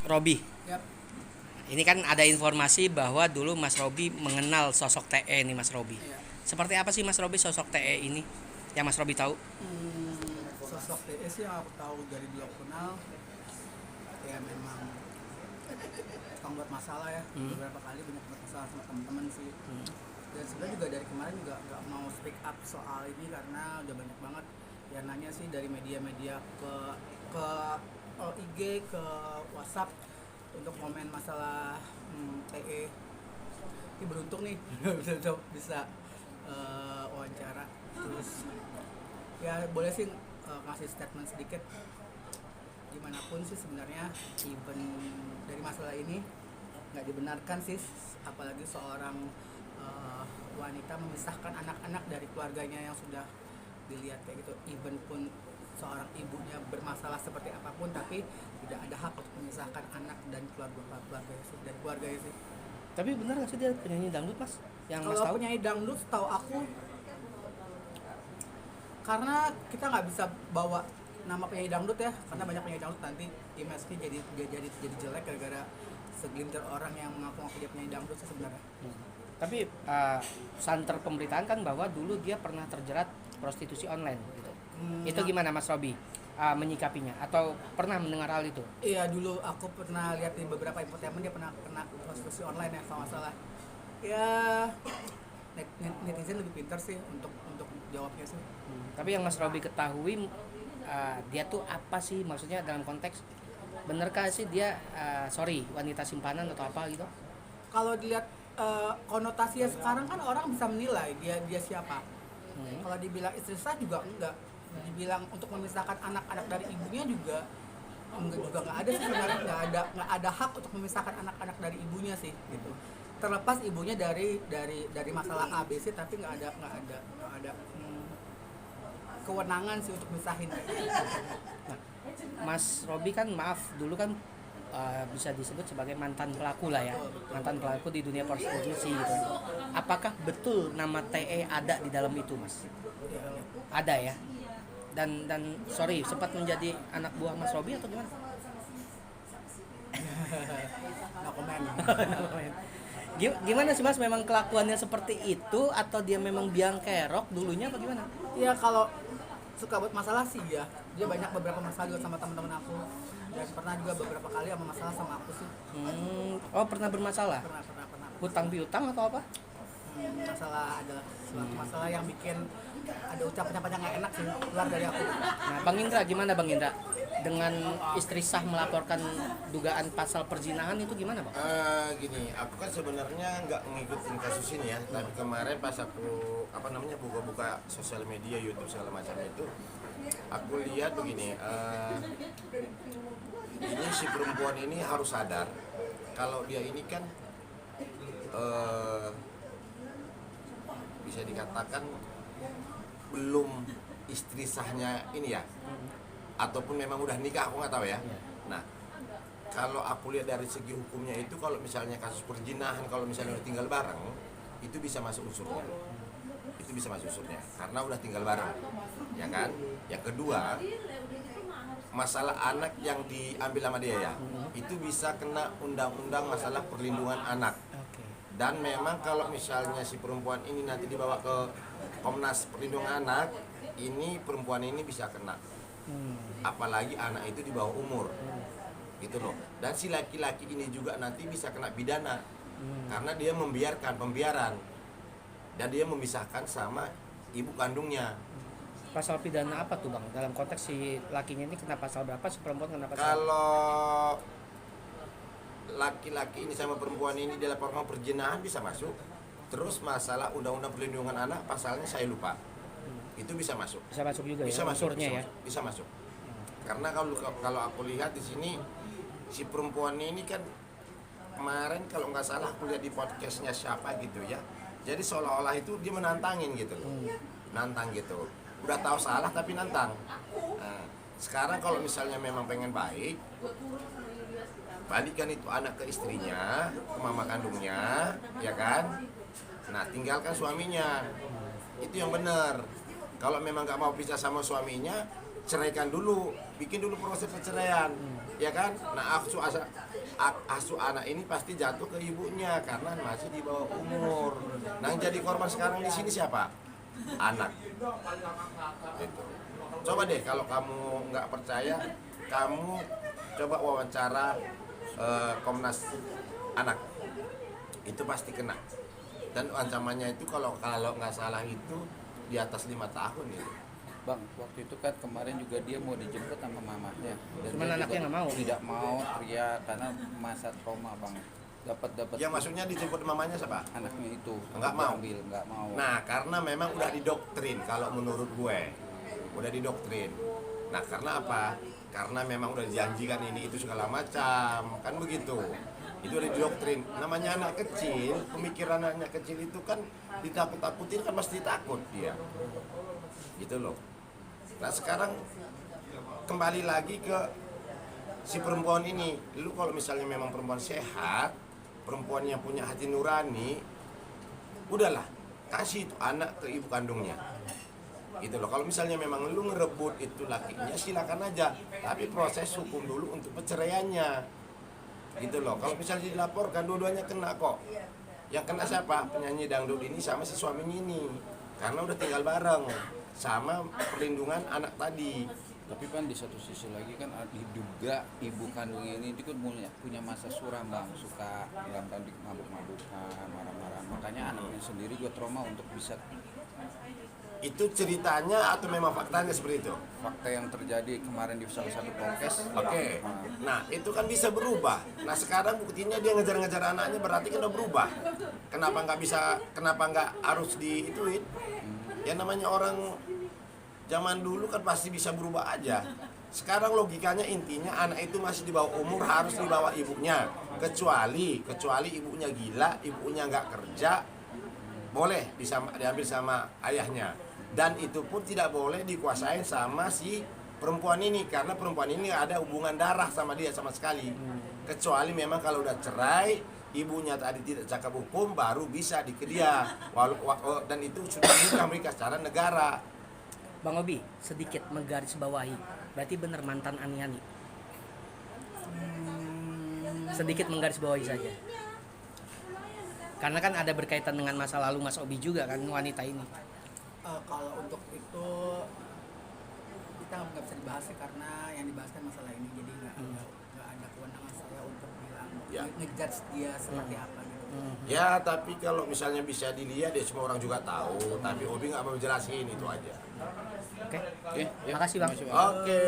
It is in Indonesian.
Robi. Yap. Ini kan ada informasi bahwa dulu Mas Robi mengenal sosok TE nih Mas Robi. Iya. Seperti apa sih Mas Robi sosok TE ini yang Mas Robi tahu? Sosok TS yang aku tahu dari dulu aku kenal, ya memang tukang buat masalah ya. Beberapa kali banyak buat masalah sama teman-teman sih. Dan sebenarnya juga dari kemarin juga nggak mau speak up soal ini karena udah banyak banget yang nanya sih dari media-media ke IG, ke WhatsApp untuk komen masalah TE. Ini beruntung nih bisa wawancara. Terus ya boleh sih kasih statement sedikit. Gimana pun sih sebenarnya even dari masalah ini nggak dibenarkan sih, apalagi seorang wanita memisahkan anak-anak dari keluarganya yang sudah dilihat kayak gitu. Even pun seorang ibunya bermasalah seperti apapun, tapi tidak ada hak untuk memisahkan anak dan keluarganya sih. Tapi benar nggak sih dia penyanyi dangdut Mas? Yang Mas Kalau tahu? penyanyi dangdut setahu aku, karena kita nggak bisa bawa nama penyanyi dangdut ya, karena banyak penyanyi dangdut nanti image-nya jadi jelek gara-gara segelintir orang yang mengaku-ngaku dia penyanyi dangdut sih sebenarnya. Tapi santer pemberitaan kan bahwa dulu dia pernah terjerat prostitusi online gitu. Itu gimana Mas Robi menyikapinya atau pernah mendengar hal itu? Iya, dulu aku pernah lihat di beberapa infotainment dia pernah kena prostitusi online ya, kalau nggak salah. Ya netizen lebih pintar sih untuk jawabnya sih. Tapi yang Mas Robi ketahui dia tuh apa sih maksudnya dalam konteks benerkah sih dia wanita simpanan atau apa gitu? Kalau dilihat konotasinya sekarang kan orang bisa menilai dia siapa. Kalau dibilang istri sah juga enggak. Dibilang untuk memisahkan anak-anak dari ibunya juga nggak ada sih sebenarnya, nggak ada hak untuk memisahkan anak-anak dari ibunya sih gitu. Terlepas ibunya dari masalah ABC, tapi nggak ada kewenangan sih untuk misahin. Nah, Mas Robi kan maaf dulu kan bisa disebut sebagai mantan pelaku lah ya, mantan pelaku di dunia prostitusi gitu. Apakah betul nama TE ada di dalam itu Mas? Ada ya. Dan sorry sempat menjadi anak buah Mas Robi atau gimana? No comment. Gimana sih Mas, memang kelakuannya seperti itu atau dia memang biang kerok dulunya apa gimana? Iya, kalau suka buat masalah sih ya, dia banyak beberapa masalah juga sama teman-teman aku, dan pernah juga beberapa kali sama masalah sama aku sih. Oh pernah bermasalah? Pernah. Hutang piutang atau apa? Masalah adalah suatu masalah yang bikin ada ucapan-ucapan yang nggak enak sih keluar dari aku. Nah Bang Indra gimana Bang Indra? Dengan istri sah melaporkan dugaan pasal perzinahan itu gimana Bang? Gini, aku kan sebenarnya nggak ngikutin kasus ini ya, tapi kemarin pas aku buka-buka sosial media, YouTube segala macam itu, aku lihat begini, ini si perempuan ini harus sadar kalau dia ini kan bisa dikatakan belum istri sahnya ini ya, ataupun memang udah nikah, aku nggak tahu ya. Nah, kalau aku lihat dari segi hukumnya itu, kalau misalnya kasus perzinahan, kalau misalnya udah tinggal bareng, itu bisa masuk unsurnya. Itu bisa masuk unsurnya, karena udah tinggal bareng, ya kan? Yang kedua, masalah anak yang diambil sama dia ya, itu bisa kena undang-undang masalah perlindungan anak. Dan memang kalau misalnya si perempuan ini nanti dibawa ke Komnas Perlindungan Anak, ini perempuan ini bisa kena. Apalagi anak itu di bawah umur, gitu loh. Dan si laki-laki ini juga nanti bisa kena pidana, karena dia membiarkan pembiaran dan dia memisahkan sama ibu kandungnya. Pasal pidana apa tuh Bang? Dalam konteks si lakinya ini kena pasal berapa, si perempuan kena pasal? Kalau laki-laki ini sama perempuan ini dilaporkan perzinahan bisa masuk. Terus masalah undang-undang perlindungan anak pasalnya saya lupa. Itu bisa masuk. Bisa masuk juga bisa ya, masuk, unsurnya ya. Bisa masuk. Karena kalau aku lihat di sini si perempuan ini kan kemarin kalau nggak salah aku lihat di podcastnya siapa gitu ya. Jadi seolah-olah itu dia menantangin gitu loh. Nantang gitu. Udah tahu salah tapi nantang. Nah, sekarang kalau misalnya memang pengen baik, balikan itu anak ke istrinya, ke mama kandungnya, ya kan? Nah, tinggalkan suaminya. Itu yang benar. Kalau memang nggak mau pisah sama suaminya, ceraikan dulu, bikin dulu proses perceraian, ya kan? Nah, asuh anak ini pasti jatuh ke ibunya karena masih di bawah umur. Nah, yang jadi korban sekarang di sini siapa? Anak. Gitu. Coba deh kalau kamu nggak percaya, kamu coba wawancara Komnas Anak. Itu pasti kena. Dan ancamannya itu kalau nggak salah itu di atas 5 tahun itu. Bang, waktu itu kan kemarin juga dia mau dijemput sama mamanya. Dan Cuman dia anaknya juga nggak mau. Tidak mau teriak karena masa trauma bang. Dapat Ya maksudnya dijemput mamanya siapa? anaknya itu Nggak mau. ambil, nggak mau. Nah, karena memang udah didoktrin kalau menurut gue. Udah didoktrin. Nah, karena apa? Karena memang udah dijanjikan ini itu segala macam. Kan begitu. Itu udah didoktrin. Namanya anak kecil, pemikiran anak kecil itu kan ditakut-takutin kan pasti takut dia. Gitu loh. Nah, sekarang kembali lagi ke si perempuan ini. Lu kalau misalnya memang perempuan sehat, perempuan yang punya hati nurani, udahlah kasih itu anak ke ibu kandungnya. Gitu loh. Kalau misalnya memang lu ngerebut itu lakinya, silakan aja, tapi proses hukum dulu untuk perceraiannya. Gitu loh. Kalau misalnya dilaporkan, dua-duanya kena kok. Yang kena siapa? Penyanyi dangdut ini sama si suaminya ini, karena udah tinggal bareng sama perlindungan anak tadi. Tapi kan di satu sisi lagi kan diduga ibu kandungnya ini kan punya masa suram bang, suka dalam tadi mabuk-mabukan, marah-marah. Makanya anaknya sendiri juga trauma untuk bisa. Itu ceritanya atau memang faktanya seperti itu? Fakta yang terjadi kemarin di salah satu podcast. Oke. Nah, itu kan bisa berubah. Nah, sekarang buktinya dia ngejar-ngejar anaknya berarti kan udah berubah. Kenapa nggak harus diituin? Ya namanya orang zaman dulu kan pasti bisa berubah aja. Sekarang logikanya intinya anak itu masih di bawah umur harus dibawa ibunya. Kecuali ibunya gila, ibunya nggak kerja, boleh diambil sama ayahnya. Dan itu pun tidak boleh dikuasain sama si perempuan ini karena perempuan ini ada hubungan darah sama dia sama sekali. Kecuali memang kalau udah cerai, ibunya tadi tidak cakap hukum baru bisa dikedia. Dan itu sudah nikah mereka secara negara. Bang Obi, sedikit menggarisbawahi. Berarti benar mantan ani-ani. Sedikit menggarisbawahi saja. Karena kan ada berkaitan dengan masa lalu Mas Obi juga kan wanita ini. Kalau untuk itu kita nggak bisa dibahas ya, karena yang dibahas kan masalah ini, jadi nggak ada kewenangan saya untuk bilang Ya. ngejudge dia seperti apa gitu. Ya, tapi kalau misalnya bisa dilihat ya semua orang juga tahu. Tapi Obi nggak mau jelasin itu aja. Oke. Oke, ya. Makasih, Bang. Makasih, Oke.